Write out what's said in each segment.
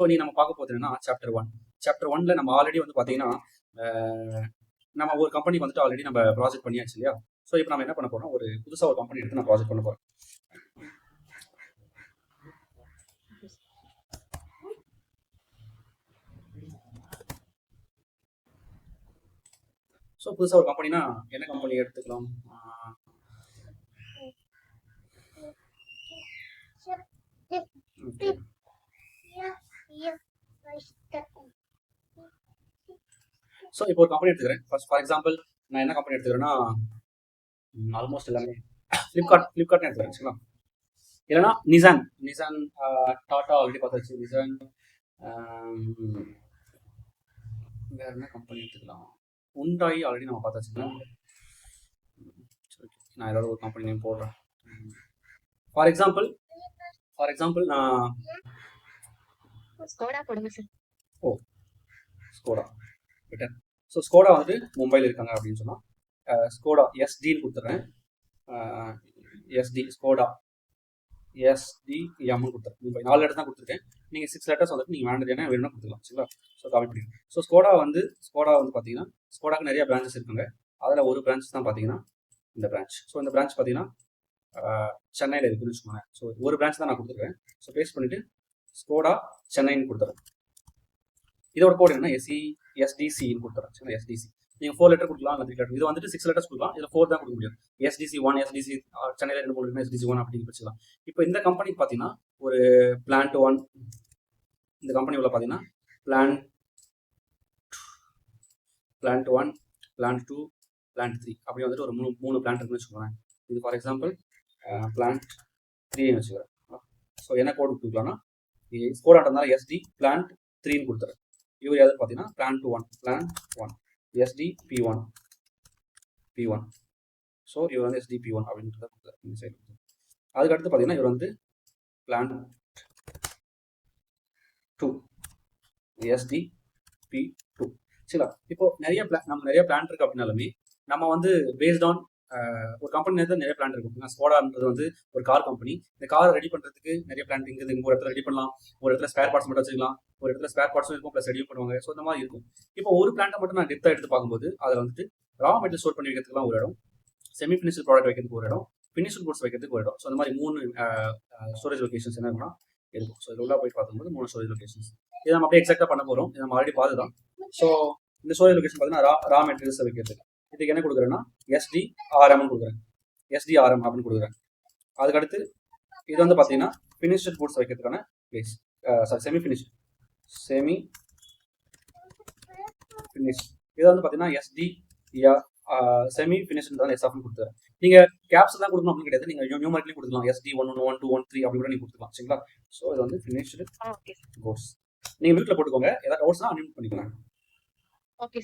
So நீ நம்ம பார்க்க போகிறது என்னன்னா சாப்டர் ஒன்ல நம்ம ஆல்ரெடி வந்து பார்த்தீங்கன்னா நம்ம ஒரு கம்பெனி வந்துட்டு ஆல்ரெடி நம்ம ப்ராஜெக்ட் பண்ணியாச்சு இல்லையா. ஸோ இப்போ நம்ம என்ன பண்ண போறோம், ஒரு புதுசாக ஒரு கம்பெனி எடுத்து நான் ப்ராஜெக்ட் பண்ண போறேன். ஸோ புதுசாக ஒரு கம்பெனினா என்ன கம்பெனி எடுத்துக்கலாம்? ஸோ இப்போ ஒரு கம்பெனி எடுத்துக்கிறேன். ஃபர்ஸ்ட் ஃபார் எக்ஸாம்பிள் நான் என்ன கம்பெனி எடுத்துக்கிறேன்னா, ஆல்மோஸ்ட் எல்லாமே ஃப்ளிப்கார்ட்னு எடுத்துக்கிறேன். சரிங்களா? இல்லைனா நிசான் டாட்டா ஆல்ரெடி பார்த்தாச்சு. நிசான் வேற என்ன கம்பெனி எடுத்துக்கலாம்? உண்டாய் ஆல்ரெடி நம்ம பார்த்தாச்சுங்களா. நான் ஏதாவது ஒரு கம்பெனி நேம் போடுறேன். ஃபார் எக்ஸாம்பிள் நான் ஸ்கோடா போடுங்க sir. Skoda better. So Skoda வந்துட்டு மும்பையில் இருக்காங்க அப்படின்னு சொன்னால் ஸ்கோடா எஸ்டின்னு கொடுத்துட்றேன். ஸ்கோடா எஸ்டிஎம்னு கொடுத்துருக்கேன். மும்பை 4 லெட்டர் தான் கொடுத்துருக்கேன். நீங்கள் 6 லெட்டர்ஸ் வந்துட்டு நீங்கள் வேண்டது என்ன வேணும்னா கொடுத்துக்கலாம். சரிங்களா? ஸோ காப்பி பண்ணிக்கலாம். ஸோ ஸ்கோடா வந்து பார்த்தீங்கன்னா ஸ்கோடாக்கு நிறைய பிரான்ச்சஸ் இருக்காங்க. அதில் ஒரு பிரான்ச் தான் பார்த்தீங்கன்னா இந்த பிரான்ச். ஸோ இந்த பிரான்ச் பார்த்தீங்கன்னா சென்னையில் இருக்குதுன்னு வச்சுக்கோங்க. ஸோ ஒரு பிரான்ச் தான் நான் கொடுத்துருக்கேன். ஸோ பேஸ்ட் பண்ணிவிட்டு ஸ்கோடா சென்னைன்னு கொடுத்துறேன். இதோட கோட் என்ன எஸ்டிசின்னு கொடுத்துறேன். சரிங்களா? எஸ்டிசி நீங்கள் 4 லெட்டர் கொடுக்கலாம், இல்லை 3 லெட்டர். இது வந்துட்டு 6 லெட்டர்ஸ் கொடுக்கலாம். இதில் 4 தான் கொடுக்க முடியும். SDC1 SDC சென்னையில் 2 SDC1 அப்படின்னு வச்சுக்கலாம். இப்போ இந்த கம்பெனிக்கு பார்த்தீங்கன்னா ஒரு பிளான்ட் 1, இந்த கம்பெனி உள்ள பார்த்தீங்கன்னா பிளான்ட் 1, பிளான்ட் 2, பிளான்ட் 3 அப்படி வந்துட்டு ஒரு 3 பிளான்ட் இருக்குன்னு வச்சுக்கோங்களேன். இது ஃபார் எக்ஸாம்பிள் பிளான்ட் 3 வச்சுக்கிறேன். ஸோ என்ன கோட் கொடுக்கலாம்னா ஸ்கோடாட்டனால SD பிளான்ட் 3ன்னு கொடுத்துறேன். இவர் யாவது பார்த்தீங்கன்னா பிளான்ட் 1 SD P1. ஸோ இவர் வந்து SD P1 அப்படின்றத கொடுத்தாரு இந்த சைடு. அதுக்கடுத்து பார்த்தீங்கன்னா இவர் வந்து பிளான்ட் 2 SD P2. சரிங்களா? இப்போ நம்ம நிறைய பிளான் இருக்கு அப்படின்னாலுமே நம்ம வந்து பேஸ்ட் ஆன் ஒரு கம்பெனி தான் நிறைய பிளான் இருக்கும். ஸ்கோடான்றது வந்து ஒரு கார் கம்பெனி. இந்த காரை ரெடி பண்ணுறதுக்கு நிறைய பிளான் இருக்குது. ஒரு இடத்துல ரெடி பண்ணலாம், ஒரு இடத்துல ஸ்பேர் பார்ட்ஸ் மட்டும் வச்சுக்கலாம், ஒரு இடத்துல ஸ்பேர் பார்ட்ஸும் இருக்கும், ப்ளஸ் ரெடி பண்ணுவாங்க. ஸோ இந்த மாதிரி இருக்கும். இப்போ ஒரு பிளான்ட்டை மட்டும் நான் டெப்த்தாக எடுத்து பார்க்கும்போது அதில் வந்துட்டு ரா மெட்டீரியல் ஸ்டோர் பண்ணி வைக்கிறதுக்குலாம் ஒரு இடம், செமி ஃபினிஷ் ப்ராடக்ட் வைக்கிறதுக்கு ஒரு இடம், ஃபினிஷ்டு குட்ஸ் வைக்கிறதுக்கு ஒரு இடம். ஸோ அந்த மாதிரி 3 ஸ்டோரேஜ் லொகேஷன்ஸ் என்ன இருக்குன்னா இருக்கும். ஸோ இது உள்ள போய் பார்க்கும்போது 3 ஸ்டோரேஜ் லொகேஷன்ஸ். இதை நம்ம அப்படியே எக்ஸாக்டாக பண்ண போகிறோம். இதை நம்ம ஆல்ரெடி பார்த்துதான். ஸோ இந்த ஸ்டோரேஜ் லொகேஷன் பார்த்தீங்கன்னா ரா மெட்டீரியல்ஸ் வைக்கிறதுக்கு இதுக்கு என்ன கொடுக்குறேன்னா SDRM கொடுக்குறேன். SDRM அப்படின்னு கொடுக்குறேன். அதுக்கடுத்து இது வந்து பார்த்தீங்கன்னா ஃபினிஷ்டு குட்ஸ் வைக்கிறதுக்கான பிளேஸ், செமி ஃபினிஷ். இதை வந்து பார்த்தீங்கன்னா செமி ஃபினிஷ்ன்றதால SFன்னு கொடுத்துறேன். நீங்கள் கேப்ஸ் தான் கொடுக்கணும் அப்படின்னு கிடையாது. நீங்கள் நியூமரிக்கலி கொடுக்கலாம். SD1 1 2 1 3 அப்படி கூட நீங்கள் கொடுத்துக்கலாம். சரிங்களா? ஸோ இது வந்து ஃபினிஷ்டு குட்ஸ். நீங்கள் மியூட்ல போட்டுக்கோங்க. ஏதாவது டவுட்ஸ்னா அன்மியூட் பண்ணிக்கலாம். ஓகே.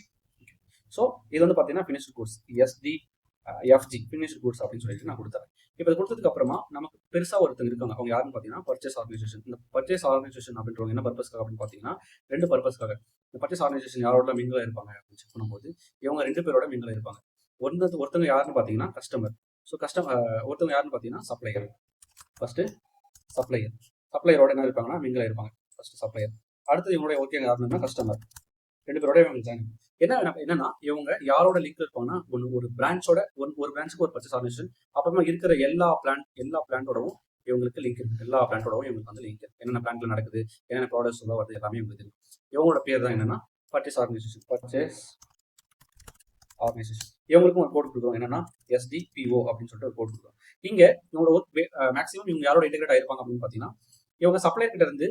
ஸோ இது வந்து பார்த்தீங்கன்னா finished goods SDFG finished goods அப்படின்னு சொல்லிட்டு நான் கொடுத்துறேன். இப்போ இது கொடுத்ததுக்கு அப்புறமா நமக்கு பெருசாக ஒருத்தங்க இருக்காங்க. அவங்க யாருன்னு பார்த்தீங்கன்னா பர்ச்சேஸ் ஆர்கனைசேஷன். இந்த பர்ச்சேஸ் ஆர்கனைசேஷன் அப்படின்றவங்க என்ன பர்பஸ்க்காக அப்படின்னு பார்த்தீங்கன்னா 2 பர்பஸ்க்காக. இந்த பர்ச்சேஸ் ஆர்கனைசேஷன் யாரோட மிங்கில் இருப்பாங்க அப்படின்னு செக் பண்ணும்போது இவங்க 2 பேரோட மிங்கில் இருப்பாங்க. ஒருத்தங்க யாருன்னு பார்த்தீங்கன்னா கஸ்டமர். ஸோ ஒருத்தவங்க யாருன்னு பார்த்தீங்கன்னா சப்ளையர். ஃபர்ஸ்ட் சப்ளையரோட என்ன இருப்பாங்கன்னா மிங்கில் இருப்பாங்க. First supplier. அடுத்தது இவங்களுடைய ஒர்க்கிங் யாருன்னா கஸ்டமர். 2 பேரோட இவங்க ஜாயின். என்னன்னா இவங்க யாரோட லிங்க் இருப்பாங்கன்னா ஒரு பிரான்ச்சோட ஒரு பிரான்ச்சுக்கு ஒரு பர்ச்சேஸ் ஆர்கனைசேஷன், அப்புறமா இருக்கிற எல்லா பிளான்ட்டோடவும் இவங்களுக்கு லிங்க் இருக்கு. எல்லா பிளான்ட்டோடவும் இவங்களுக்கு வந்து லிங்க் இருக்கு. என்னென்ன பிளான்ட்ல நடக்குது, என்னென்ன ப்ராடக்ட்ஸ் உள்ள வருது எல்லாமே இவங்களுக்கு தெரியும். இவங்களோட பேர் தான் என்னன்னா பர்ச்சேஸ் ஆர்கனைசேஷன். இவங்களுக்கும் ஒரு கோட் கொடுக்குறோம். என்னன்னா SDPO அப்படின்னு சொல்லிட்டு ஒரு கோட் கொடுக்குறோம். இங்க இவங்களோட ஒர்க் மேக்ஸிமம் இவங்க யாரோட இன்டெகிரேட் ஆயிருப்பாங்க அப்படின்னு பார்த்தீங்கன்னா இவங்க சப்ளையர் கிட்ட இருந்து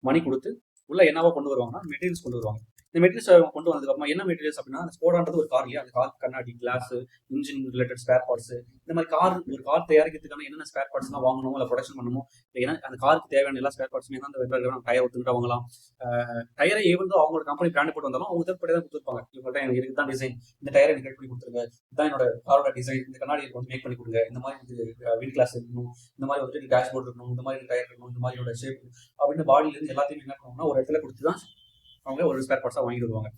மணி கொடுத்து உள்ள என்னவா கொண்டு வருவாங்கன்னா மெட்டீரியல்ஸ் கொண்டு வருவாங்க. இந்த மெட்டீரியல்ஸ் கொண்டு வந்ததுக்கப்புறமா என்ன மெட்டீரியல்ஸ் அப்படின்னா அந்த ஸ்கோடான்றது ஒரு கார் இல்லையா, அந்த கார் கண்ணாடி, glass, engine related spare parts, இந்த மாதிரி ஒரு கார் தயாரிக்கிறதுக்கான என்னென்ன ஸ்பேர் பார்ட்ஸ்லாம் வாங்கணுமோ இல்லை ப்ரொடக்ஷன் பண்ணணுமோ, ஏன்னா அந்த காருக்கு தேவையான எல்லா ஸ்பேர் பார்ட்ஸுமே தான் அந்த வெப்பர் டயர் ஒத்துக்கிட்டு வாங்கலாம். டயரை ஈவன் அவங்களோட கம்பெனி பிராண்ட் போட்டு வந்தாலும் அவங்க தேவைப்படி தான் கொடுத்துருப்பாங்க. இவங்கள்ட்ட எனக்கு இதுக்கு தான் டிசைன், இந்த டயரை எனக்கு பண்ணி கொடுத்துருங்க, இதுதான் என்னோட காரோட டிசைன், இந்த கண்ணாடி வந்து மேக் பண்ணி கொடுங்க, இந்த மாதிரி வீல் கிளாஸ் இருக்கணும், இந்த மாதிரி வந்துட்டு டேஷ் போர்ட் இருக்கணும், இந்த மாதிரி டயர் இருக்கணும், இந்த மாதிரியோட ஷேப் அப்படின்னு பாடியிலேருந்து எல்லாத்தையும் என்ன பண்ணுவோம்னா ஒரு இடத்துல கொடுத்து தான் அவங்க ஒரு ஸ்பேர் பார்ட்ஸாக வாங்கிட்டு வருவாங்க.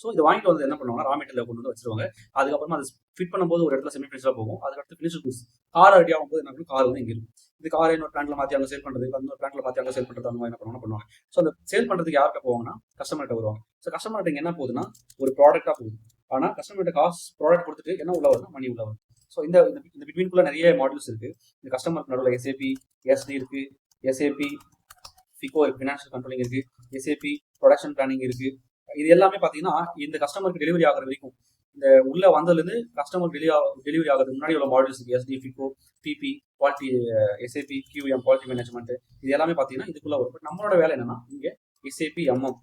ஸோ இது வாங்கிட்டு வந்து என்ன பண்ணுவாங்க, ரா மெட்டீரியல் கொண்டு வந்து வச்சிருவாங்க. அதுக்கப்புறமா அது ஃபிட் பண்ணும்போது ஒரு இடத்துல செமி ஃபினிஷாக போகும். அதுக்கடுத்து ஃபினிஷ் குட்ஸ் கார் ரெடி ஆகும்போது என்ன பண்ணும், கார் வந்து இங்கே இருக்கும். இந்த காரை இன்னொரு பிளான்ட்ல மாற்றி அங்கே சேல் பண்ணுறது, இன்னொரு பிளான்ட்ல மாற்றி அங்கே சேல் பண்ணுறது, அந்த மாதிரி என்ன பண்ணுவாங்க. ஸோ அந்த சேல் பண்ணுறதுக்கு யார்கிட்ட போவாங்கன்னா கஸ்டமர்கிட்ட வருவாங்க. ஸோ கஸ்டமர்கிட்ட என்ன போகுதுன்னா ஒரு ப்ராடக்டாக போகுது. ஆனால் கஸ்டமர்கிட்ட காசு ப்ராடக்ட் கொடுத்துட்டு என்ன உள்ள வருதுன்னா மணி உள்ள வரும். ஸோ இந்த பிட்வீன்குள்ள நிறைய மாடியூல்ஸ் இருக்கு. இந்த கஸ்டமருக்கு நடுவில் எஸ்ஏபி எஸ்டி இருக்கு, எஸ்ஏபி ஃபிகோ இருக்கு, ஃபினான்ஷியல் கண்ட்ரோலிங் இருக்கு, எஸ்ஏபி ப்ரொடக்ஷன் பிளானிங் இருக்கு. இது எல்லாமே பார்த்தீங்கன்னா இந்த கஸ்டமருக்கு டெலிவரி ஆகிற வரைக்கும், இந்த உள்ள வந்ததுலேருந்து கஸ்டமர் டெலிவரி ஆகிறதுக்கு முன்னாடி உள்ள மாடியூல்ஸ் இருக்கு. SD, FICO, PP, quality, SAP, QM, quality management, இது எல்லாமே பார்த்தீங்கன்னா இதுக்குள்ள வரும். பட் நம்மளோட வேலை என்னன்னா இங்கே எஸ்ஏபி எம்எம்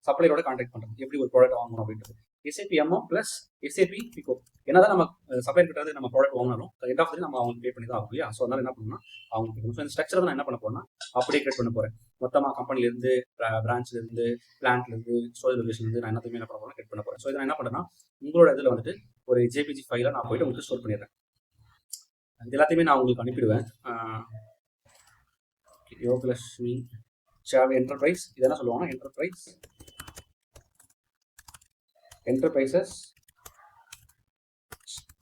சப்ளையரோட கான்டாக்ட் பண்ணுறது, எப்படி ஒரு ப்ராடக்ட் வாங்கணும் அப்படின்றது. SAP MM plus SAP FICO, என்னதான் நம்ம சப்ளையர் கிட்ட நம்ம ப்ராடக்ட் வாங்கினாலும் எண்ட் ஆஃப் நம்ம அவங்க பே பண்ணி தான் ஆகும் இல்லையா. ஸோ அதனால என்ன பண்ணணும்னா அவங்க இந்த ஸ்ட்ரக்சர் தான் நான் என்ன பண்ண போறேன்னா அப்படியே கிரியேட் பண்ண போறேன். மொத்தமாக கம்பெனிலேருந்து, பிரான்ச்லேருந்து, பிளான்ட்லேருந்து, ஸ்டோரேஜ் லொகேஷன்லேருந்து நான் எல்லாத்தையுமே என்ன பண்ண போறேன் கிரியேட் பண்ண போறேன். ஸோ இதை நான் என்ன பண்ணுறேன்னா உங்களோட இதில் வந்துட்டு ஒரு ஜேபிஜி ஃபைலை நான் போயிட்டு உங்களுக்கு ஸ்டோர் பண்ணிடுறேன். இது எல்லாத்தையுமே நான் உங்களுக்கு அனுப்பிடுவேன். யோகலட்சுமி சேவை என்டர்பிரைஸ், இதெல்லாம் சொல்லுவாங்கன்னா என்டர்பிரைசஸ்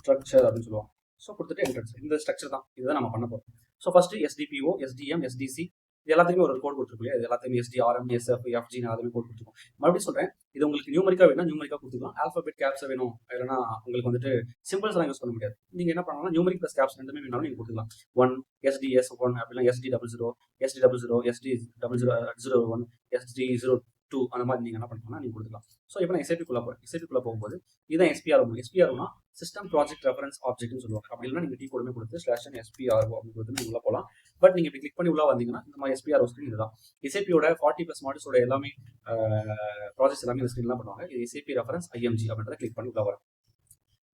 ஸ்ட்ரக்சர் அப்படின்னு சொல்லுவாங்க. ஸோ கொடுத்துட்டு என்ட்ரன்ஸ், இந்த ஸ்ட்ரக்சர் தான் இதுதான் நம்ம பண்ண போகிறோம். ஸோ ஃபர்ஸ்ட் எஸ்டிபிஓ, எஸ்டிஎம், எஸ்டிசி, இது எல்லாத்தையுமே ஒரு கோட் கொடுத்துருக்கோம். இது எல்லாத்தையுமே எஸ்டிஆர்எம், எஸ்எஃப், எஃப்ஜி அதுவுமே கோட் கொடுத்துருக்கோம். மறுபடியும் சொல்கிறேன், இது உங்களுக்கு நியூமரிக்கா வேணும் நியூமரிக்கா கொடுத்துக்கலாம், ஆல்ஃபபெட் கேப்ஸ் வேணும் இல்லைன்னா உங்களுக்கு வந்துட்டு சிம்பிள்ஸ் எல்லாம் யூஸ் பண்ண முடியாது. நீங்கள் என்ன பண்ணலாம், நியூமரிக் ப்ளஸ் கேப்ஸ் ரெண்டுமே வேணாலும் நீங்கள் கொடுத்துக்கலாம். 1 SDS 1 அப்படின்னா SD00, SD00, SD001, SD02 அந்த மாதிரி நீங்கள் என்ன பண்ணணும்னா நீங்கள் கொடுத்துக்கலாம். ஸோ இப்போ நான் எஸ்ஏபிக்குள்ளே போகிறேன். எஸ்ஏபிக்குள்ளே போகும்போது இதுதான் எஸ்பிஆர்ஓனா சிஸ்டம் ப்ராஜெக்ட் ரெஃபரன்ஸ் ஆப்ஜெக்ட்னு சொல்லுவாங்க. அப்படி இல்லைன்னா நீங்கள் கொடுமே கொடுத்து /SPRO அப்படின்னு கொடுத்து நீங்கள் உள்ள போகலாம். பட் நீங்கள் இப்படி கிளிக் பண்ணி உள்ள வந்தீங்கன்னா இந்த மாதிரி SPRO ஸ்க்ரீன் இதுதான். எஸ்ஏபியோட 40+ மாடல்ஸோட எல்லாமே ப்ராஜெக்ட்ஸ் எல்லாமே இந்த ஸ்க்ரீன்லாம் பண்ணுவாங்க. இது எஸ்ஏபி ரெஃபரன்ஸ் IMG அப்படின்றத கிளிக் பண்ணி உள்ள வரும்.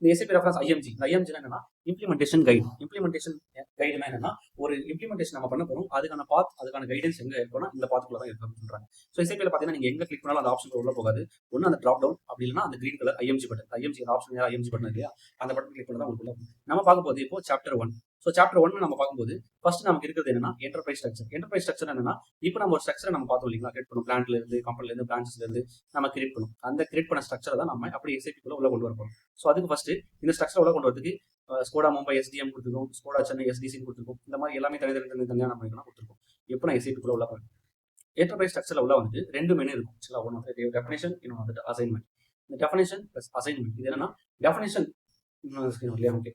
இந்த எஸ்ஏபி ரெஃபரன்ஸ் IMG என்னன்னா இம்ப்ளிமெண்டேஷன் கைடு. இம்ப்ளிமெண்டேஷன் கைடுனா என்னன்னா ஒரு இம்ப்ளிமெண்டேஷன் நம்ம பண்ண போறோம், அதுக்கான பாத், அதுக்கான கைடன்ஸ் எங்க இருக்குன்னா இந்த பாத்துக்குள்ள தான் இருக்குன்னு சொல்றாங்க. ஸோ எஸ்ஏபியில் பார்த்தீங்கன்னா நீங்க எங்க கிளிக் பண்ணாலும் அந்த ஆப்ஷன் உள்ள போகாது. ஒன்று அந்த ட்ராப் டவுன், அப்படி இல்லைன்னா அந்த கிரீன் கலர் IMG பட்டன், அந்த ஆப்ஷன் IMG பட்டன் இல்லையா, அந்த பட்டன் கிளிக் பண்ணி தான் உங்களுக்கு நம்ம பார்க்க போது இப்போ சாப்டர் 1. ஸோ சாப்டர் 1 நம்ம பார்க்கும்போது ஃபர்ஸ்ட் நமக்கு இருக்கிறது என்னன்னா என்டர்பிரைஸ் ஸ்ட்ரக்சர். என்டர்பிரைஸ் ஸ்ட்ரக்சர் என்னன்னா இப்போ நம்ம ஒரு ஸ்ட்ரக்சரை நம்ம பார்த்தோம் இல்லைங்களா, கிரியேட் பண்ணும், பிளான்ட்ல இருந்து, கம்பெனில இருந்து, பிரான்ச்சஸ்ல இருந்து நம்ம கிரியேட் பண்ணும். அந்த கிரியேட் பண்ண ஸ்ட்ரக்சரை தான் நம்ம அப்படியே எஸ்ஏபிக்குள்ள உள்ள கொண்டு வரப்போம். ஸோ அதுக்கு ஃபர்ஸ்ட் இந்த ஸ்ட்ரக்சர் உள்ள கொண்டு வரதுக்கு ஸ்கோடா மும்பை SDM கொடுத்துருக்கோம், ஸ்கோடா சென்னை SDC கொடுத்துருக்கோம். இந்த மாதிரி எல்லாமே தனித்தனியாக நம்ம இதெல்லாம் கொடுத்துருக்கோம். எப்போ நான் எஸ்ஏபிக்குள்ள உள்ள போறேன், என்டர்பிரைஸ் ஸ்ட்ரக்சர்ல உள்ள வந்துட்டு 2 மெனு இருக்கும். சரிங்களா, ஒன்று வந்து டெஃபினேஷன், இன்னொன்று வந்துட்டு அசைன்மெண்ட். இந்த டெஃபினேஷன் பிளஸ் அசைன்மெண்ட் இது என்னன்னா டெஃபினேஷன் இல்லையா, ஓகே.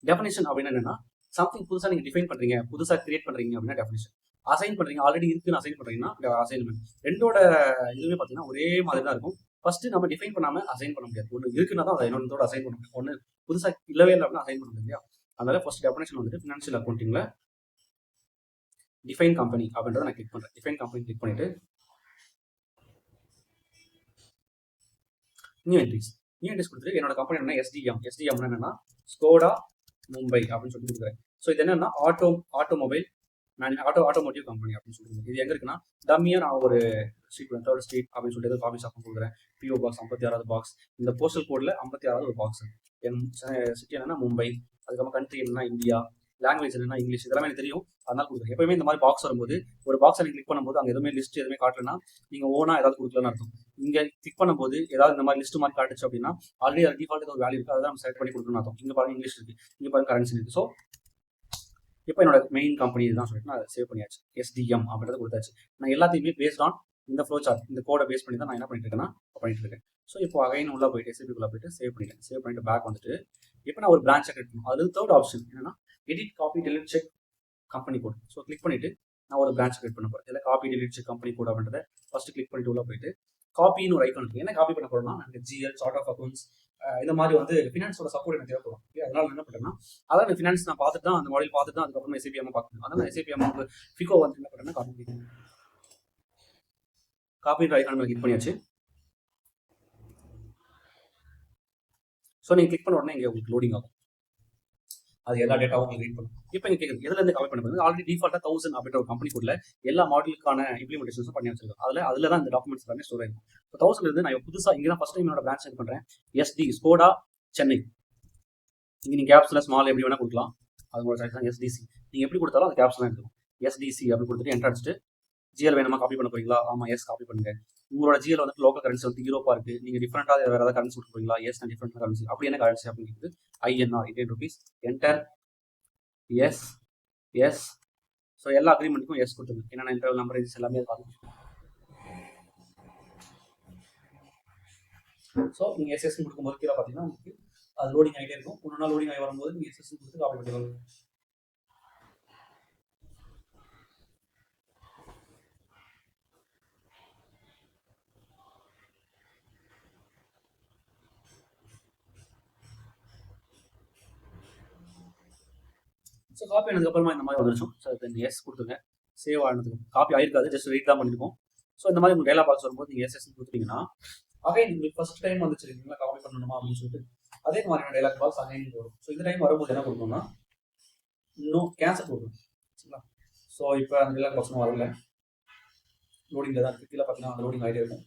டெஃபினேஷன் அப்படின்னு என்னன்னா சம்திங் புதுசாக நீங்கள் டிஃபைன் பண்ணுறீங்க, புதுசாக கிரியேட் பண்ணுறீங்க அப்படின்னா டெஃபினேஷன். அசைன் பண்ணுறீங்க, ஆல்ரெடி இருக்குன்னு அசைன் பண்ணுறீங்கன்னா அசைன்மெண்ட். ரெண்டோட இதுவுமே பார்த்தீங்கன்னா ஒரே மாதிரி தான் இருக்கும். ஃபர்ஸ்ட் நம்ம டிஃபைன் பண்ணாமல் அசைன் பண்ண முடியாது. ஒன்று இருக்குன்னா தான் அதை இன்னொரு அசைன் பண்ண முடியும். ஒன்று புதுசாக இல்லவே இல்லை அப்படின்னா அசைன் பண்ண முடியாது இல்லையா. அதனால ஃபர்ஸ்ட் டெஃபினேஷன் வந்துட்டு ஃபினான்ஷியல் அக்கௌண்டிங்ல டிஃபைன் கம்பெனி அப்படின்றத நான் கிளிக் பண்ணுறேன். டிஃபைன் கம்பெனி கிளிக் பண்ணிட்டு நியூ என்ட்ரிஸ் கொடுத்துட்டு என்னோட கம்பெனி என்ன SDM என்னன்னா ஸ்கோடா மும்பை அப்படின்னு சொல்லி கொடுக்குறேன். ஸோ இது என்னன்னா ஆட்டோமோட்டிவ் கம்பெனி அப்படின்னு சொல்லிட்டு இது எங்க இருக்குன்னா டம்மியா நான் ஒரு ஸ்ட்ரீட் 3rd ஸ்ட்ரீட் அப்படின்னு சொல்லிட்டு காஃபி ஷாப் கொடுக்குறேன். PO பாக்ஸ் 56வது பாக்ஸ், இந்த போஸ்டல் கோட்ல 56வது ஒரு பாக்ஸ். என் சிட்டி என்னன்னா மும்பை, அதுக்கப்புறம் கண்ட்ரி என்னன்னா இந்தியா, லாங்குவேஜ் என்னன்னா இங்கிலீஷ், இதெல்லாம் எனக்கு தெரியும், அதனால கொடுக்குறேன். எப்பவுமே இந்த மாதிரி பாக்ஸ் வரும்போது ஒரு பாக்ஸை நீங்க கிளிக் பண்ணும்போது அங்கே எதுவுமே லிஸ்ட் எதுவுமே காட்டலன்னா நீங்க ஓனா ஏதாவது கொடுக்கலன்னு அர்த்தம். இங்க கிளிக் பண்ணும்போது ஏதாவது இந்த மாதிரி லிஸ்ட் மாதிரி காட்டுச்சு அப்படின்னா ஆல்ரெடி அது டிஃபால்ட் ஒரு வேல்யூ இருக்கு, அதை நம்ம செலக்ட் பண்ணி கொடுக்கணும்னு அர்த்தம். இங்க பாருங்க இங்கிலீஷ் இருக்கு, இங்க பாருங்க கரன்சி இருக்கு. ஸோ இப்போ என்னோட மெயின் கம்பெனி இதுதான் சொல்லிட்டு நான் சேவ் பண்ணியாச்சு. SDM அப்படின்றத கொடுத்தாச்சு. நான் எல்லாத்தையுமே பேஸ்ட் ஆன் இந்த ஃப்ளோ சார்ட், இந்த கோடை பேஸ் பண்ணி தான் நான் என்ன பண்ணிட்டு இருக்கேன்னா பண்ணிட்டு இருக்கேன். ஸோ இப்போ அகைன் உள்ள போயிட்டு SAP-குள்ள போயிட்டு சேவ் பண்ணிட்டு பேக் வந்துட்டு இப்போ நான் ஒரு பிரான்ச்சை கிரியேட் பண்ணணும். அது 3rd ஆப்ஷன் என்னன்னா edit copy delete check company code. So click பண்ணிட்டு நான் ஒரு பிரான்ச் கிரியேட் பண்ண போறேன். இதில் copy delete check company code அப்படின்றத ஃபர்ஸ்ட் கிளிக் பண்ணிட்டு உள்ள போயிட்டு காப்பின்னு ஒரு ஐக்கான் இருக்கு. என்ன காப்பி பண்ண போறோம்னா எனக்கு GL, சார்ட் ஆஃப் அக்கௌண்ட்ஸ், இந்த மாதிரி வந்து ஃபினான்ஸோட சப்போர்ட் எனக்கு தேவைப்படும். அதனால என்ன பண்ணுறேன்னா அதான் ஃபினான்ஸ் நான் பார்த்துட்டு தான் அந்த மாடல் பார்த்துட்டு தான் அதுக்கப்புறம் SAP பார்க்கணும். அதனால SAP ஃபிகோ வந்து என்ன பண்ணுறேன்னா காப்பி ஐக்கான் கிளிக் பண்ணியாச்சு. ஸோ நீங்கள் கிளிக் பண்ண உடனே இங்கே உங்களுக்கு லோடிங் ஆகும். அது எல்லா டேட்டாவும் உங்களுக்கு ரீட் பண்ணும். இப்போ நீங்கள் கேட்குறது எதுலேருந்து காப்பி பண்ண போகிறது, ஆல்ரெடி டிஃபால்ட்டாக 1000 அப்படின்ற ஒரு கம்பெனி கோட்ல எல்லா மாடலுக்கான இம்ப்ளிமெண்டேஷன்ஸும் பண்ணி வச்சிருக்கோம். அதில் தான் இந்த டாக்குமெண்ட்ஸ் எல்லாமே ஸ்டோர் ஆகும். இப்போ 1000 நான் புதுசாக இங்கே தான் ஃபஸ்ட் டைம் என்னோட பிரான்ச் செட் பண்ணுறேன். ஸ்கோடா சென்னை. இங்கே நீங்கள் கேப்ஸில் ஸ்மால் எப்படி வேணால் கொடுக்கலாம், அதோட சாய்ஸ் தான். SDC நீங்கள் எப்படி கொடுத்தாலும் அந்த கேப்ஸ்லாம் எடுத்துக்கும். SDC அப்படின்னு கொடுத்துட்டு என்ட்ரு அடிச்சுட்டு GL வேணுமா காப்பி பண்ண போறீங்களா, ஆமாம் எஸ் காப்பி பண்ணுங்க. உங்களோட GL வந்துட்டு லோக்கல் கரன்சி வந்து யூரோப்பா இருக்கு, நீங்க டிஃபரெண்டாக வேற ஏதாவது கரன்சி கொடுக்க போறீங்களா, எஸ் நான் டிஃபரெண்ட் கரன்சி. அப்படி என்ன கரன்சி அப்படின்னு INR, Indian rupees, enter. Yes yes. So எல்லா அக்ரிமெண்ட்டுக்கும் எஸ் கொடுத்துருங்க. என்னென்ன இன்டர்வல் நம்பர் இது எல்லாமே பார்க்கணும். ஸோ நீங்கள் எஸ்எஸ் கொடுக்கும்போது கீழே பார்த்தீங்கன்னா உங்களுக்கு அது லோடிங் ஆகிட்டே இருக்கும். ஒன்று நாள் லோடிங் ஆகி வரும்போது நீங்கள் எஸ்எஸ் கொடுத்து காப்பி பண்ணிக்கலாம். ஸோ காப்பி ஆனதுக்கப்புறமா இந்த மாதிரி வந்துருச்சோம். ஸோ தென் எஸ் கொடுத்துருங்க. சேவ் ஆனதுக்கு காப்பி ஆயிருக்காது, ஜஸ்ட் ரீட் தான் பண்ணியிருக்கோம். ஸோ இந்த மாதிரி உங்களுக்கு டேலா பாக்ஸ் வரும்போது நீங்கள் எஸ்எஸ் கொடுத்துட்டீங்கன்னா அகைன் உங்களுக்கு ஃபர்ஸ்ட் டைம் வந்துச்சு இல்லைங்களா காப்பி பண்ணணுமா அப்படின்னு சொல்லிட்டு அதே மாதிரியான டேலாக் பாக்ஸ் அகைன் வரும். ஸோ இந்த டைம் வரும்போது என்ன கொடுக்கணும்னா இன்னும் கேன்சல் கொடுக்கணும். சரிங்களா? ஸோ இப்போ அந்த டேலாக் பாக்ஸ் வரல, லோடிங்கில் தான் இருக்குது. கீழே பார்த்தீங்கன்னா அந்த லோடிங் ஆகிட்டே இருக்கும்.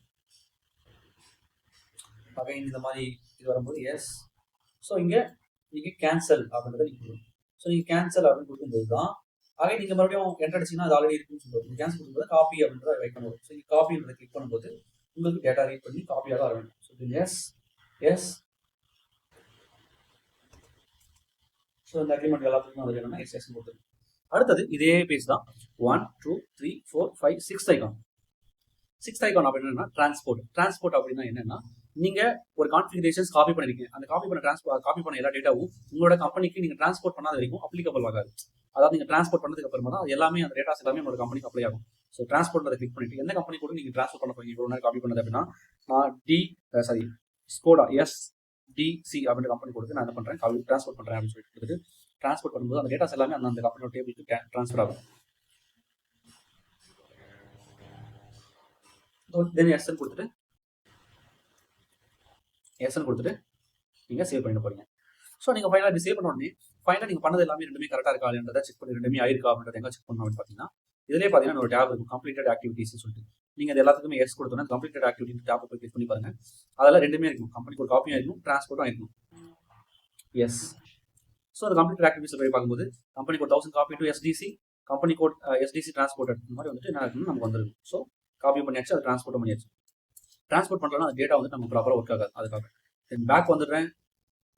அகைன் இந்த மாதிரி இது வரும்போது எஸ். ஸோ இங்கே நீங்கள் கேன்சல் அப்படின்றத நீங்கள் கொடுக்கணும். ஸோ நீங்கள் கேன்சல் அப்படின்னு கொடுக்கும்போது தான் அகைன் நீங்கள் மறுபடியும் என்டர் அடிச்சிங்கன்னா அது ஆல்ரெடி இருக்குன்னு சொல்லுவோம். நீங்கள் கேன்சல் கொடுக்கும்போது காப்பி அப்படின்றத வைக்கணும். ஸோ நீங்கள் காப்பின்றதை கிளிக் பண்ணும்போது உங்களுக்கு டேட்டா ரீட் பண்ணி காப்பியாக தான் வேணும். So yes yes. ஸோ இந்த அக்ரிமெண்ட் எல்லாத்துக்கும் அது என்னன்னா எஸ் எஸ் கொடுத்துருக்கு. அடுத்தது இதே பேஜ் தான் 1 2 3 4 5 6th ஐகான். 6th ஐகான் அப்படின்னா டிரான்ஸ்போர்ட் அப்படின்னா என்னன்னா நீங்க ஒரு கான்ஃபிகரேஷன்ஸ் காப்பி பண்ணிருக்கீங்க. அந்த காப்பி பண்ண எல்லா டேட்டாவும் உங்களோட கம்பெனிக்கு நீங்க டிரான்ஸ்போர்ட் பண்ணாத வரைக்கும் அப்ளிகபிள் ஆகாது. அதாவது நீங்க டிரான்ஸ்போர்ட் பண்ணதுக்கு அப்புறமா தான் அது எல்லாமே அந்த டேட்டாஸ் எல்லாமே உங்களோட கம்பெனிக்கு அப்ளை ஆகும். ஸோ டிரான்ஸ்போர்ட் கிளிக் பண்ணிட்டு எந்த கம்பெனி கூட நீங்க டிரான்ஸ்போர்ட் பண்ண போறீங்க இவ்வளவு நேரம் காப்பி பண்ணது அப்படின்னா நான் ஸ்கோடா SDC அப்படின்ற கம்பெனி கொடுத்து நான் என்ன பண்றேன் டிரான்ஸ்போர்ட் பண்றேன் அப்படின்னு சொல்லிட்டு கொடுத்துட்டு டிரான்ஸ்போர்ட் பண்ணும்போது அந்த டேட்டாஸ் எல்லாமே அந்த கம்பெனியோட டேபிளுக்கு ட்ரான்ஸ்ஃபர் ஆகும். தென் எஸ்என் கொடுத்துட்டு நீங்கள் சேவ் பண்ணிட்டு போறீங்க. ஸோ நீங்கள் ஃபைனலாக இப்படி சேவ் பண்ண உடனே ஃபைனலாக நீங்கள் பண்ணது எல்லாமே ரெண்டுமே கரெக்டாக இருக்கா இல்லைன்றதை செக் பண்ணி ரெண்டுமே ஆயிருக்கா அப்படின்றத எங்கே செக் பண்ணணும் அப்படின்னு பார்த்தீங்கன்னா இதிலே பார்த்தீங்கன்னா ஒரு டேப் இருக்கும் கம்ப்ளீட்டட் ஆக்டிவிட்டிஸ்னு சொல்லிட்டு நீங்கள் அது எல்லாத்துக்குமே எஸ் கொடுத்தோன்னா கம்ப்ளீட்டட் ஆக்டிவிட்டி டேப் போய் கிளிக் பண்ணி பாருங்க. அதெல்லாம் ரெண்டுமே இருக்கும். கம்பெனிக்கு ஒரு காப்பியும் இருக்கும், டிரான்ஸ்போர்ட்டும் இருக்கும். எஸ். ஸோ அந்த கம்ப்ளீட்டட் ஆக்டிவிட்டிஸ் போய் பார்க்கும்போது கம்பெனிக்கு ஒரு 1000 copy to SDC, company code SDC transport இந்த மாதிரி வந்துட்டு என்ன இருக்குன்னு நமக்கு வந்துருக்கு. ஸோ காப்பி பண்ணியாச்சு, அது டிரான்ஸ்போர்ட் பண்ணியாச்சு. டிரான்ஸ்போர்ட் பண்ணுறோம்னா அந்த டேட்டா வந்து நம்ம ப்ராப்பராக ஒர்க் ஆகாது. அதுக்காக தென் பேக் வந்துடுறேன்.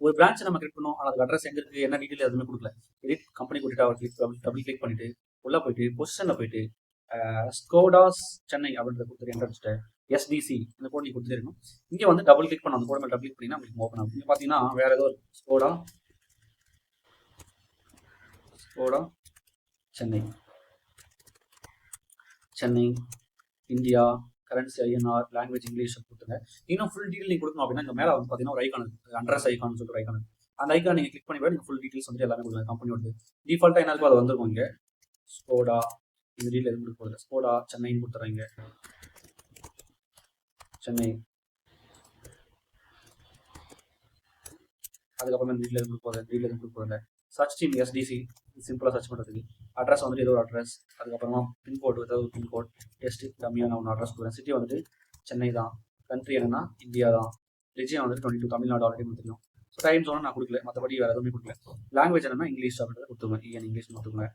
ஒரு பிரான்ச்சை நம்ம கிளிக் பண்ணோம், ஆனால் அதுக்கு அட்ரஸ் எங்கே இருக்குது என்ன டீட்டெயில் எதுவுமே கொடுக்கல. எடிட் கம்பெனி கொடுத்துட்டு அவர் டபுள் கிளிக் பண்ணிட்டு உள்ளே போயிட்டு பொசிஷனில் போயிட்டு ஸ்கோடாஸ் சென்னை அப்படின்றத கொடுத்துட்டு என்டர் அடிச்சுட்டு SDC இந்த கோட் நீ கொடுத்துருக்கணும். இங்கே வந்து டபுள் கிளிக் பண்ண அந்த கோட் மேலே டபுள் கிளிக் பண்ணினா உங்களுக்கு ஓப்பன் ஆகும். இங்கே பார்த்தீங்கன்னா வேற ஏதோ Skoda Chennai India currency INR language English கொடுத்துருங்க. இன்னும் ஃபுல் டீட்டெயில் நீங்கள் கொடுக்கணும் அப்படின்னா இங்கே மேலே வந்து பார்த்தீங்கன்னா ஒரு ஐக்கான் இருக்குது, அட்ரஸ் ஐக்கான் சொல்லிட்டு ஒரு ஐக்கான். அந்த ஐக்கான் நீங்கள் கிளிக் பண்ணி கூட நீங்கள் ஃபுல் டீட்டெயில்ஸ் வந்து எல்லாமே கொடுங்க. கம்பெனியோட டிஃபால்ட்டாக என்ன இருக்கோ அது வந்துருக்கும். இங்கே ஸ்கோடா இந்த டீட்டெயில் எதுவும் கொடுக்க போதில்லை. ஸ்கோடா சென்னைன்னு கொடுத்துறாங்க. சென்னை அதுக்கப்புறமா இந்த டீட்டெயில் எதுவும் கொடுக்க போதில்லை. சர்ச் டீம் SDC சிம்பிளாக சர்ச் பண்ணுறதுக்கு அட்ரஸ் வந்துட்டு ஏதோ ஒரு அட்ரஸ், அதுக்கப்புறமா பின்கோட் ஏதாவது ஒரு பின்கோட் எஸ்டி கம்மியான ஒன்று அட்ரஸ் கொடுக்குறேன். சிட்டி வந்துட்டு சென்னை தான், கண்ட்ரி என்னன்னா இந்தியா தான், ரிஜியன் வந்துட்டு 22 தமிழ்நாடு ஆல்ரெடி கொடுத்துருக்கோம். ஸோ டைம் ஜோன் நான் கொடுக்கல, மற்றபடி வேறு எதுவுமே கொடுக்கல. லாங்குவேஜ் என்னன்னா இங்கிலீஷ் அப்படின்றத கொடுத்துருவேன். இங்கிலீஷ் கொடுத்துருங்க.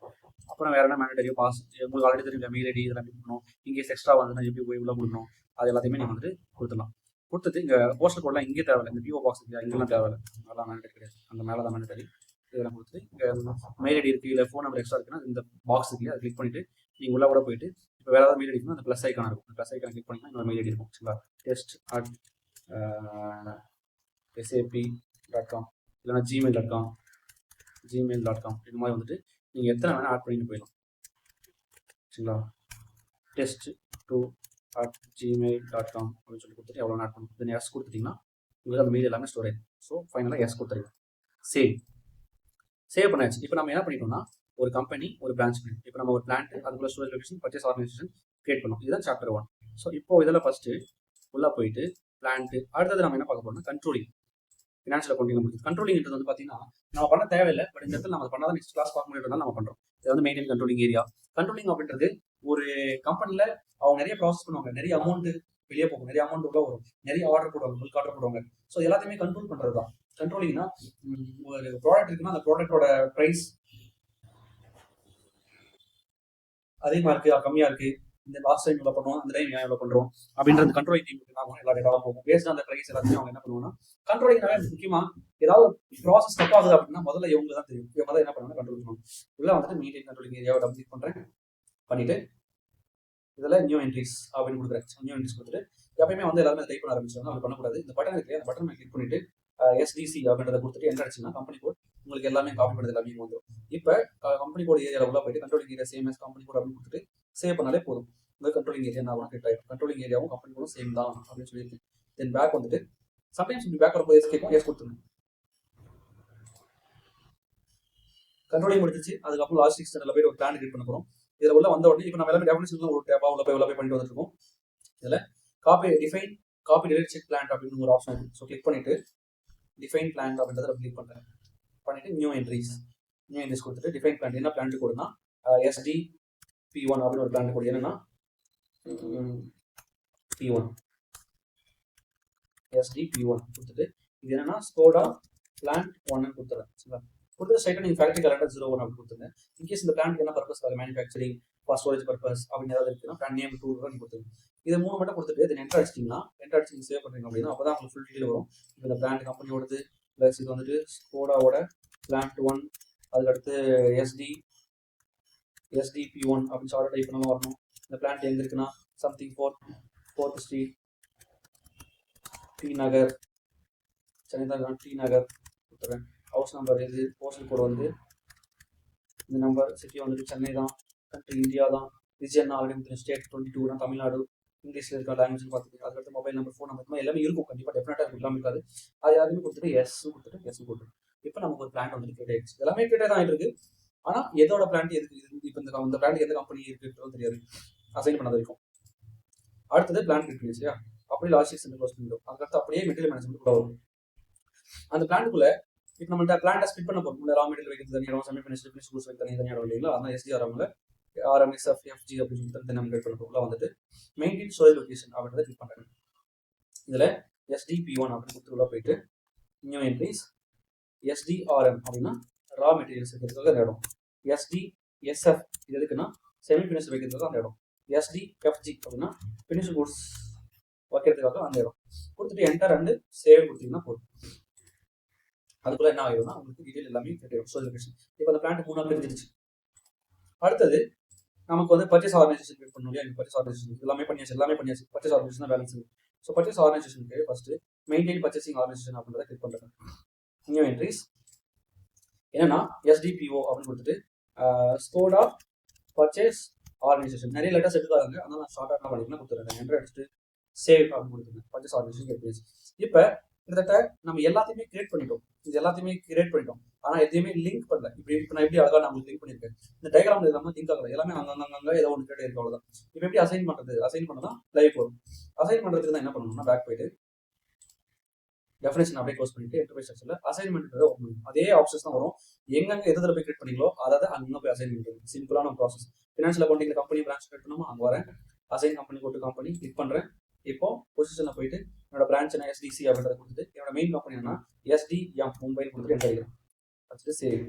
அப்புறம் வேறு என்ன மேண்டட்டரியோ பாஸ் உங்களுக்கு ஆல்ரெடி தெரியும் மெயில் ஐடி இதெல்லாம் கொடுக்கணும். இங்கிலீஷ் எக்ஸ்ட்ரா வந்து எப்படி போய் உள்ள கொடுக்கணும் அது எல்லாத்தையுமே நீங்கள் வந்துட்டு கொடுத்துடலாம். கொடுத்துட்டு இங்கே போஸ்டல் கோட்லாம் இங்கே தேவையில்லை, இந்த PO பாக்ஸ் இருக்குது இங்கெல்லாம் தேவையில்லை, அதெல்லாம் மேண்டட்டரி கிடையாது. அந்த மேலே தான் மேண்டட்டரி. இதெல்லாம் கொடுத்து இங்கே மெயில் ஐடி இருக்குது இல்லை ஃபோன் நம்பர் எக்ஸ்ட்ரா இருக்குன்னா இந்த பாக்ஸ் இருக்குது அதை கிளிக் பண்ணிவிட்டு நீங்கள் உள்ள கூட போயிட்டு இப்போ வேறு ஏதாவது மெயில் ஐடிக்குன்னா அந்த ப்ளஸ் ஐக்கான இருக்கும். அந்த ப்ளஸ் ஐக்கான கிளிக் பண்ணிங்கன்னா இன்னொரு மெயில் ஐடி இருக்கும். சரிங்களா? test@sap.com இல்லைனா gmail.com இந்த மாதிரி வந்துட்டு நீங்கள் எத்தனை வேணால் ஆட் பண்ணிட்டு போயிடலாம். சரிங்களா? test2@gmail.com அப்படின்னு சொல்லி கொடுத்துட்டு எவ்வளோ ஆட் பண்ணணும். தென் எஸ் கொடுத்துட்டிங்கன்னா உங்களுக்கு அந்த மெயில் எல்லாமே ஸ்டோர் ஆகிடும். ஸோ ஃபைனலாக எஸ் கொடுத்துருங்க. சேவ் பண்ணாச்சு. இப்போ நம்ம என்ன பண்ணிட்டோம்னா ஒரு கம்பெனி ஒரு பிரான்ச் பண்ணி இப்போ நம்ம ஒரு பிளான்ட் அதுக்குள்ள storage location purchase organisation create பண்ணோம். இதுதான் சாப்டர் 1. ஸோ இப்போ இதில் ஃபர்ஸ்ட் உள்ள போயிட்டு பிளான்ட் அடுத்தது நம்ம என்ன பார்க்க போறோம்னா கண்ட்ரோலிங் ஃபினான்ஷியல் அக்கௌண்டிங் முடியுது. கண்ட்ரோலிங்கிறது வந்து பார்த்தீங்கன்னா நம்ம பண்ண தேவையில்லை, பட் இந்த இடத்துல நம்ம பண்ணாதான் நெக்ஸ்ட் கிளாஸ் பார்க்க முடியும் நம்ம பண்ணுறோம். இது வந்து மெயின்டைன் கண்ட்ரோலிங் ஏரியா. கண்ட்ரோலிங் அப்படின்றது ஒரு கம்பெனியில் அவங்க நிறைய ப்ராசஸ் பண்ணுவாங்க, நிறைய அமௌண்ட் வெளியே போகும், நிறைய அமௌண்ட் உள்ள வரும், நிறைய ஆர்டர் போடுவாங்க, புல்க் ஆர்டர் போடுவாங்க. ஸோ எல்லாத்தையுமே கண்ட்ரோல் பண்ணுறது தான் கண்ட்ரோலிங்னா. ஒரு ப்ராடக்ட் இருக்குன்னா அந்த ப்ராடக்டோட ப்ரைஸ் அதிகமாக இருக்கு கம்மியாக இருக்கு இந்த லாஸ்ட் டைம் எவ்வளோ பண்ணுவோம், அந்த டைம் ஏன் எவ்வளோ பண்ணுறோம் அப்படின்ற கண்ட்ரோலிங் டீம் எல்லா டேட்டாவும் போகும். பேஸ்ட் அந்த ப்ரைஸ் எல்லாத்தையும் அவங்க என்ன பண்ணுவாங்கன்னா கண்ட்ரோலிங்னால முக்கியமாக ஏதாவது ப்ராசஸ் தப்பு ஆகுது அப்படின்னா முதல்ல இவங்க தான் தெரியும். இவங்க தான் என்ன பண்ணுவாங்க கண்ட்ரோல் பண்ணுவாங்க. உள்ள வந்துட்டு மெயின்டைன் கண்ட்ரோலிங் ஏரியாவை டபுள் கிளிக் பண்ணுறேன், பண்ணிட்டு இதில் நியூ என்ட்ரிஸ் அப்படின்னு கொடுக்குறேன். நியூ என்ட்ரிஸ் கொடுத்துட்டு எப்பயுமே வந்து எல்லாருமே டைப் பண்ண ஆரம்பிச்சாங்க. அது பண்ணக்கூடாது. இந்த பட்டன் இருக்கு, அந்த பட்டன் கிளிக் பண்ணிட்டு எஸ்டிசி அப்படின்றத கொடுத்துட்டு என்டர் அடிச்சுன்னா கம்பெனி கோட் உங்களுக்கு எல்லாமே காப்பி பண்ணுறது எல்லாமே வந்துடும். இப்போ கம்பெனி கோட் ஏரியாவில் உள்ள போயிட்டு controlling area same as company code அப்படின்னு கொடுத்துட்டு சேவ் பண்ணாலே போதும். உங்கள் கண்ட்ரோலிங் ஏரியா நான் கிட்ட ஆகிடும். கண்ட்ரோலிங் ஏரியாவும் கம்பெனி கோடும் சேம் தான் அப்படின்னு சொல்லியிருக்கேன். தென் பேக் வந்துட்டு சம்டைம்ஸ் இப்படி பேக் வரும்போது கேட்கும், எஸ் கொடுத்துருங்க. கண்ட்ரோலிங் முடிஞ்சிச்சு. அதுக்கப்புறம் லாஸ்ட் எக்ஸ்டர்னல் போயிட்டு ஒரு பிளான் கிரியேட் பண்ண போகிறோம். இதில் உள்ள வந்த உடனே இப்போ நம்ம எல்லாமே டெஃபினிஷன் ஒரு டேப்பா உள்ள போய் பண்ணிட்டு வந்துருக்கோம். இதில் copy define copy delete check plan அப்படின்னு ஒரு ஆப்ஷன் இருக்குது. ஸோ கிளிக் பண்ணிட்டு டிஃபைன் பிளான் அப்படின்றத கிளிக் பண்ணுறேன். பண்ணிட்டு நியூ என்ட்ரிஸ் கொடுத்துட்டு டிஃபைன் பிளான் என்ன பிளான் கொடுனா SD P1 அப்படின்னு ஒரு பிளான் கோடு. என்னன்னா P1 SD P1 கொடுத்துட்டு இது என்னன்னா ஸ்கோடா பிளான் 1 கொடுத்துறேன். சரிங்களா? கொடுத்து ஸ்ட்ரைட்டாக நீங்கள் ஃபேக்டரி கரெக்டாக 01 அப்படி கொடுத்துருங்க. இன்கேஸ் இந்த பிளான் என்ன purpose manufacturing for storage purpose அப்படின்னு ஏதாவது இருக்குன்னா பிளான் நேம் 2 நீங்கள் கொடுத்துருங்க. இது 3 மட்டும் கொடுத்துட்டு இது என்டர் அடிச்சிட்டிங்கன்னா என்டர் அடிச்சு நீங்கள் சேவ் பண்ணுறீங்க அப்படின்னா அப்போ தான் உங்களுக்கு ஃபுல் டீட்டெயில் வரும். இப்போ இந்த பிளான் கம்பெனியோடது ப்ளஸ் இது வந்துட்டு ஸ்கோடாவோட பிளான் 1 அதுக்கடுத்து SD P1 அப்படின்னு சார்ட் டைப் பண்ணாலும் வரணும். இந்த பிளான்ட் எங்கே இருக்குன்னா something 4th street D Nagar Chennai தான். டி நகர் கொடுத்துறேன். ஹவுஸ் நம்பர் இது, போஸ்டல் கோடு வந்து இந்த நம்பர், சிட்டி வந்துட்டு சென்னை தான், கண்ட்ரி இந்தியா தான், ரிஜன் ஆல்ரெடி ஸ்டேட் 22 தான், தமிழ்நாடு, இங்கிலீஷில் இருக்கிற லாங்குவேஜ் பார்த்துட்டு அதுக்கடுத்து மொபைல் நம்பர் ஃபோன் நம்பர் எல்லாமே இருக்கும். கண்டிப்பாக டெஃபினட்டாக இல்லாமல் இருக்காது. அது யாருமே கொடுத்துட்டு எஸ் கொடுத்துட்டு இப்போ நமக்கு ஒரு பிளான் வந்துட்டு கிரியேட் ஆயிடுச்சு. எல்லாமே கிரியேட் தான் ஆகிட்டு இருக்கு. ஆனால் எதோட பிளான்ட் எதுக்கு இப்போ இந்த பிளான்ட் எந்த கம்பெனி இருக்குன்றது தெரியாது அசைன் பண்ணது வரைக்கும். அடுத்தது பிளான் கிரியேட் பண்ணிச்சு. அப்படியே லாஜிஸ்டிக்ஸ் சென்டர் க்ளோஸ் பண்ணிடும். அதுக்கடுத்து அப்படியே மெட்டீரியல் மேனேஜ்மெண்ட் கூட வரும். அந்த பிளான்ட்டுக்குள்ள இப்போ நம்மள்ட்ட பிளான்ட்டை ஸ்பிட் பண்ண போகிறோம். ரா மெட்டீரியல் வைக்கிறது தனியாக, செமி ஃபினிஷ் கூஸ் வைக்க தனியாக இல்லைங்களா? அதான் SDRMல RMXF FG அப்படின்னு சொல்லிட்டு நம்ம கிரியேட் பண்ண போகிறோம். வந்துட்டு மெயின்டைன் ஸ்டோரேஜ் லொகேஷன் அப்படின்றத கிளிக் பண்ணுறேன். இதில் SD-P1 அப்படின்னு கொடுத்து போயிட்டு நியூ என்ட்ரிஸ் SDRM அப்படின்னா ரா மெட்டீரியல்ஸ் வைக்கிறதுக்காக அந்த இடம். SDSF இது எதுக்குன்னா செமி ஃபினிஷ் வைக்கிறதுக்காக அந்த இடம். SDFG அப்படின்னா ஃபினிஷ் கூட்ஸ் வைக்கிறதுக்காக அந்த இடம். கொடுத்துட்டு என்டர் அண்டு சேவ் கொடுத்தீங்கன்னா போதும். அதுக்குள்ள என்ன ஆகிடும்னா உங்களுக்கு டீடைல் எல்லாமே கிடைக்கும். ஸ்டோரேஜ் லொகேஷன் இப்போ அந்த பிளான்ட் 3 பிரிஞ்சிருச்சு. அடுத்தது நமக்கு வந்து பர்ச்சேஸ் ஆர்கனைசேஷன் கிரியேட் பண்ணணும் இல்லையா? பர்ச்சேஸ் ஆர்கனைசேஷன் எல்லாமே பண்ணியாச்சு. பர்ச்சேஸ் ஆர்கனைசேஷன் தான் பேலன்ஸ் இருக்குது. ஸோ பர்ச்சேஸ் ஆர்கனைசேஷனுக்கு ஃபர்ஸ்ட் மெயின்டைன் பர்ச்சேசிங் ஆர்கனைசேஷன் அப்படின்றத கிளிக் பண்ணுறேன். நியூ என்ட்ரிஸ் என்னன்னா SDPO அப்படின்னு கொடுத்துட்டு ஸ்கோடா பர்ச்சேஸ் ஆர்கனைசேஷன் நிறைய லெட்டர்ஸ் எடுக்காதாங்க. அதனால நான் ஷார்ட்டாக என்ன பண்ணிக்கலாம் கொடுத்துருக்கேன். என்டர் அடிச்சுட்டு சேவ் அப்படின்னு கொடுத்துருக்கேன். Purchase organisation create. இப்போ கிட்டத்தட்ட நம்ம எல்லாத்தையுமே கிரியேட் பண்ணிட்டோம். இது எல்லாத்தையுமே கிரியேட் பண்ணிட்டோம். ஆனால் எதையுமே லிங்க் பண்ணல. இப்போ நான் எப்படி அழகாக நான் லிங்க் பண்ணியிருக்கேன். இந்த டயக்ராம் எல்லாமே லிங்க் ஆகல. எல்லாமே அங்கங்க ஏதோ ஒன்று கிரியேட் இருக்கு. அவ்வளோதான். இப்போ எப்படி அசைன் பண்ணுறது? அசைன் பண்ண தான் லைவ் வரும். அசைன் பண்ணுறதுக்கு தான் என்ன பண்ணணும்னா பேக் போயிட்டு டெஃபினேஷன் அப்படியே க்ளோஸ் பண்ணிட்டு என்டர்பிரைஸ் ஸ்ட்ரக்சர்ல அசைன்மெண்ட் ஓப்பன் பண்ணும். அதே ஆப்ஷன்ஸ் தான் வரும். எங்கெங்க எதில் போய் கிரியேட் பண்ணீங்களோ அதாவது அங்கே போய் அசைன் பண்ணுறது. சிம்பிளான ப்ராசஸ். ஃபினான்ஷியல் அக்கௌண்டிங்ல கம்பெனி பிரான்ச் கிரியேட் பண்ணாமல் அங்கே வரேன். அசைன் கம்பெனி போட்டு கம்பெனி கிளிக் பண்ணுறேன். இப்போ பொசிஷன்ல போயிட்டு என்னோட பிரான்ச் என்ன SDC அப்படின்றத கொடுத்துட்டு என்னோட மெயின் கம்பெனி என்ன SDM மும்பை கொடுத்துட்டு என்டர் ஆகிடும். அடுத்து சேவ்.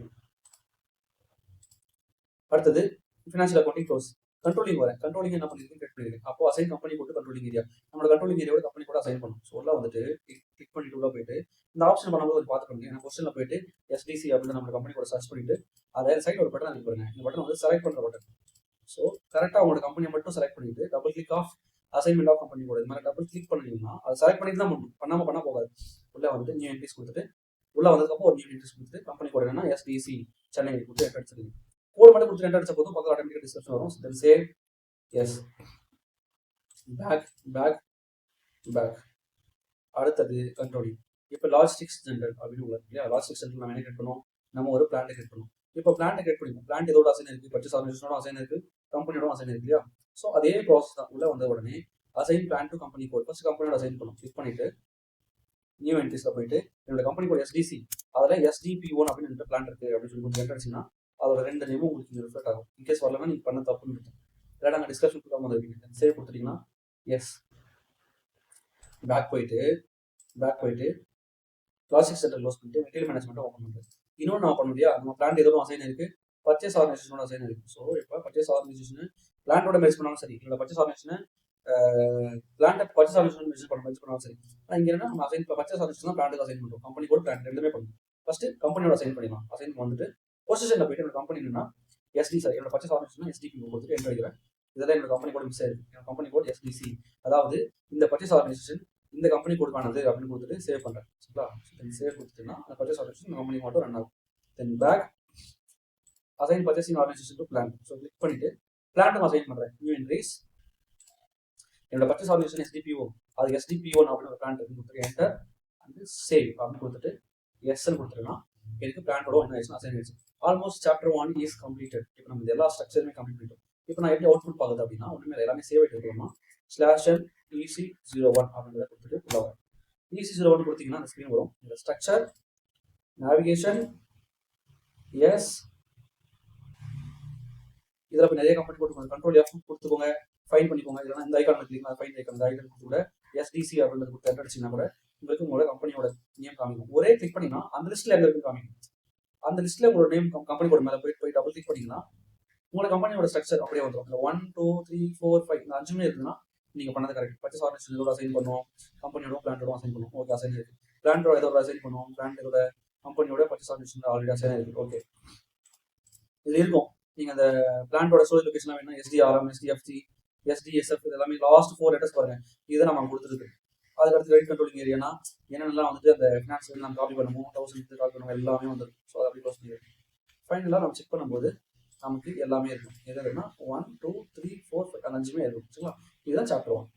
அடுத்தது ஃபினான்ஷியல் அக்கௌண்டிங் க்ளோஸ். கண்ட்ரோலிங் வரேன். கண்ட்ரோலிங் என்ன பண்ணிருக்கு கிரியேட் பண்ணிருக்கேன். அப்போ அசைன் கம்பெனி போட்டு கண்ட்ரோலிங் ஏரியா நம்மளோட கண்ட்ரோலிங் ஏரியாவோட கம்பெனி கூட அசைன் பண்ணும். ஸோ உள்ள வந்துட்டு கிளிக் பண்ணிட்டு உள்ள போயிட்டு இந்த ஆப்ஷன் பண்ணும்போது ஒரு பார்த்துக்கோங்க. எனக்கு பொசிஷன்ல போயிட்டு SDC அப்படின்னு நம்ம கம்பெனி கூட சர்ச் பண்ணிட்டு அதை சைட் ஒரு பட்டன் அனுப்பி பாருங்க. இந்த பட்டன் வந்து செலக்ட் பண்ற பட்டன். ஸோ கரெக்டாக உங்களோட கம்பெனியை மட்டும் செலக்ட் பண்ணிட்டு double click of assignment of company கூட இது மாதிரி டபுள் கிளிக் பண்ணிங்கன்னா அதை செலக்ட் பண்ணிட்டு தான் பண்ணாமல் பண்ண போகாது. உள்ள வந்து நியூ என்ட்ரிஸ் கொடுத்துட்டு உள்ள வந்ததுக்கப்புறம் ஒரு நியூ என்ட்ரிஸ் கொடுத்துட்டு கம்பெனி கூட என்னன்னா SDC சென்னை கொடுத்து என்டர் அடிச்சிருக்கீங்க. கோட் மட்டும் கொடுத்து என்டர் அடிச்ச போதும் பக்கத்தில் ஆட்டோமேட்டிக் டிஸ்கிரிப்ஷன் வரும். Then save yes back. அடுத்தது கண்ட்ரோலிங். இப்போ லாஜிஸ்டிக்ஸ் ஜென்ரல் அப்படின்னு உள்ளது இல்லையா? லாஜிஸ்டிக்ஸ் ஜென்ரல் நம்ம என்ன கிரியேட் பண்ணுவோம்? நம்ம ஒரு பிளான்ட் கிரியேட் பண்ணுவோம். இப்போ பிளான்ட் கிரியேட் பண்ணிப்போம். பிளான்ட் இதோட அசைன் இருக்கு, பர்ச்சேஸ் ஆர்கனைசேஷனோட அசைன் இருக்கு, கம்பெனியோட அசைன் இருக்கு இல்லையா? ஸோ அதே ப்ராசஸ் தான். உள்ள வந்த உடனே assign plan to company code first கம்பெனியோட அசைன் பண்ணும். கிளிக் பண்ணிட்டு நியூ என்ட்ரிஸ்ல போயிட்டு என்னோட கம்பெனி கோட் SDC அதில் SDP1 அப்படின்னு பிளான் இருக்கு அப்படின்னு சொல்லி கொஞ்சம் என்டர் அடிச்சுன்னா அதோட 2 நேமும் உங்களுக்கு இங்கே ரிஃப்ளெக்ட் ஆகும். இன்கேஸ் வரலன்னா நீங்கள் பண்ண தப்புன்னு இருக்கும். இல்லை நாங்கள் டிஸ்கஷன் கொடுக்காம இருக்கீங்க. சேவ் கொடுத்துட்டீங்கன்னா எஸ் பேக் போயிட்டு லாஜிஸ்டிக்ஸ் சென்டர் க்ளோஸ் பண்ணிட்டு மெட்டீரியல் மேனேஜ்மெண்ட் ஓப்பன் பண்ணுறது. இன்னொன்று நான் பண்ண முடியாது. நம்ம பிளான்ட் எதோ அசைன் இருக்கு, பர்ச்சேஸ் ஆர்கனைசேஷனோட அசைன் இருக்கு. ஸோ இப்போ பர்ச்சேஸ் ஆர்கனைசேஷன் பிளான்டோட மெர்ஜ் பண்ணாலும் சரி, என்னோட பர்ச்சேஸ் ஆர்கனைசேஷனை பிளான்ட் பர்ச்சேஸ் ஆர்கனைசேஷன் மெர்ஜ் பண்ணாலும் சரி. இங்கே என்ன நம்ம அசைன் பர்ச்சேஸ் ஆர்கனைசேஷன் தான் பிளான்ட்டுக்கு அசைன் பண்ணுறோம். கம்பெனி கூட பிளான் ரெண்டுமே பண்ணும். ஃபர்ஸ்ட் கம்பெனியோட அசைன் பண்ணிடலாம். அசைன் வந்துட்டு பொசிஷனில் போயிட்டு என்னோட கம்பெனி என்னன்னா எஸ்டி சார், என்னோட பர்ச்சேஸ் ஆர்கனைசேஷன் எஸ்டிபி கொடுத்துட்டு என்ட்ரு அடிக்கிறேன். இதெல்லாம் என்னோட கம்பெனி கோட் மிஸ் ஆயிருக்கு. என்னோட கம்பெனி கோட் எஸ்டிசி, அதாவது இந்த பர்ச்சேஸ் ஆர்கனைசேஷன் இந்த கம்பெனி கோடுக்கானது அப்படின்னு கொடுத்துட்டு சேவ் பண்ணுறேன். சரிங்களா? சேவ் கொடுத்துட்டுனா அந்த பர்ச்சேஸ் ஆர்கனைசேஷன் கம்பெனி மட்டும் ரன் ஆகும். Then back assign purchasing organisation to plan. So click பண்ணிட்டு பிளான்ட்டும் அசைன் பண்ணுறேன். நியூ என்ட்ரிஸ் என்னோட பர்ச்சேஸ் ஆர்கனைசேஷன் எஸ்டிபிஓ, அது எஸ்டிபிஓ அப்படின்னு ஒரு பிளான் கொடுத்துட்டு என்டர் அண்ட் சேவ் அப்படின்னு கொடுத்துட்டு எஸ்ன்னு கொடுத்துருன்னா எனக்கு பிளான்டோட ஒன்று ஆயிடுச்சு, அசைன் ஆயிடுச்சு. Almost chapter 1 is completed. இப்போ நம்ம எல்லா ஸ்ட்ரக்சருமே கம்ப்ளீட் பண்ணிட்டோம். இப்போ நான் எப்படி அவுட்புட் பார்க்குது அப்படின்னா ஒன்றுமே எல்லாமே சேவ் ஆகிட்டு இருக்கோம்னா /EC01 அப்படின்றத கொடுத்துட்டு உள்ள வரும். EC01 கொடுத்தீங்கன்னா அந்த ஸ்க்ரீன் வரும். இந்த ஸ்ட்ரக்சர் நேவிகேஷன் எஸ் இதில் போய் நிறைய கம்பெனி கொடுத்துக்கோங்க. கண்ட்ரோல் F கொடுத்துக்கோங்க, ஃபைன் பண்ணிக்கோங்க. இதெல்லாம் இந்த ஐக்கான் கிளிக் ஃபைன் ஐக்கான், இந்த ஐக்கான் கொடுத்து கூட SDC அப்படின்றது கொடுத்து என்டர் அடிச்சிங்கன்னா கூட உங்களுக்கு உங்களோட கம்பெனியோட நேம் காமிக்கும். ஒரே கிளிக் பண்ணிங்கன்னா அந்த லிஸ்ட்ல எங்க இருக்கு காமிக்கும். அந்த லிஸ்ட்ல உங்களோட நேம் கம்பெனியோட மேலே போய் டபுள் கிளிக் பண்ணிங்கன்னா உங்களோட கம்பெனியோட ஸ்ட்ரக்சர் அப்படியே வந்துடும். இந்த 1 2 3 4 5 இந்த 5மே இருக்குன்னா நீங்க பண்ணது கரெக்ட். பர்ச்சேஸ் ஆர்கனைசேஷன் இதோட அசைன் பண்ணுவோம், கம்பெனியோட பிளான்டோட அசைன் பண்ணுவோம். ஓகே, அசைன் இருக்கு. பிளான்டோட இதோட அசைன் பண்ணுவோம், பிளான்டோட கம்பெனியோட பர்ச்சேஸ் ஆர்கனைசேஷன் ஆல்ரெடி அசைன் இருக்கு. ஓகே, இது இருக்கும். நீங்க அந்த பிளான்டோட ஸ்டோரேஜ் லொகேஷன் வேணும், SDRM, SDFG, SDSF இது எல்லாமே லாஸ்ட் 4 லெட்டர்ஸ் பாருங்க. இதை நம்ம கொடுத்துருக்கு. அதுக்கடுத்து கிரெடிட் கண்ட்ரோலிங் ஏரியானா என்னென்னலாம் வந்துட்டு அந்த ஃபினான்ஸ் நம்ம காப்பி பண்ணுவோம், 1000 காப்பி பண்ணுவோம், எல்லாமே வந்துடும். ஸோ அதை அப்படி க்ளோஸ் பண்ணிடுவோம். ஃபைனலாக நம்ம செக் பண்ணும்போது நமக்கு எல்லாமே இருக்கும். எதுனா 1 2 3 4 5 அந்த 5மே இருக்கும். சரிங்களா? இதுதான் சாப்டர் 1.